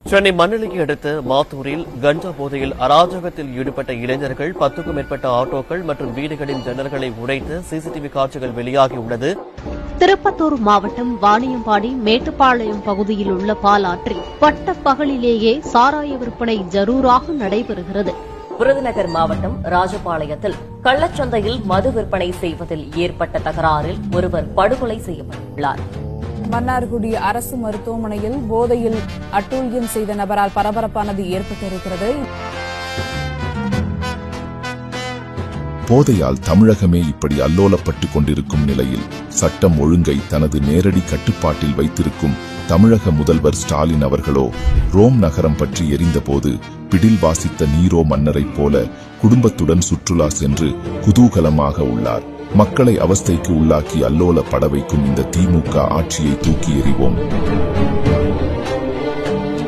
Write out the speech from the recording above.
சென்னை மண்ணலிக்கு அடுத்த மாத்தூரில் கஞ்சா போதையில் அராஜகத்தில் ஈடுபட்ட இளைஞர்கள் 10க்கும் மேற்பட்ட ஆட்டோக்கள் மற்றும் வீடுகளின் ஜன்னல்களை உடைத்து சிசிடிவி காட்சிகள் வெளியாகியுள்ளது. திருப்பத்தூர் மாவட்டம் வாணியம்பாடி மேட்டுப்பாளையம் பகுதியில் உள்ள பாலாற்றில் பட்டப்பகலிலேயே சாராய விற்பனை ஜரூராக நடைபெறுகிறது. விருதுநகர் மாவட்டம் ராஜபாளையத்தில் கள்ளச்சந்தையில் மது விற்பனை செய்வதில் ஏற்பட்ட தகராறில் ஒருவர் படுகொலை செய்யப்பட்டுள்ளார். மன்னார்குடி அரசு மருத்துவமனையில் போதையில் அட்டூழியம் செய்த நபரால் பரபரப்பானது ஏற்பட்டிருக்கிறது. போதையால் தமிழகமே இப்படி அல்லோலப்பட்டுக் கொண்டிருக்கும் நிலையில் சட்டம் ஒழுங்கை தனது நேரடி கட்டுப்பாட்டில் வைத்திருக்கும் தமிழக முதல்வர் ஸ்டாலின் அவர்களோ ரோம் நகரம் பற்றி எரிந்தபோது பிடில் வாசித்த நீரோ மன்னரைப் போல குடும்பத்துடன் சுற்றுலா சென்று குதூகலமாக உள்ளார். மக்களை அவஸ்தைக்கு உள்ளாக்கி அல்லோல பட வைக்கும் இந்த திமுக ஆட்சியை தூக்கி எறிவோம்.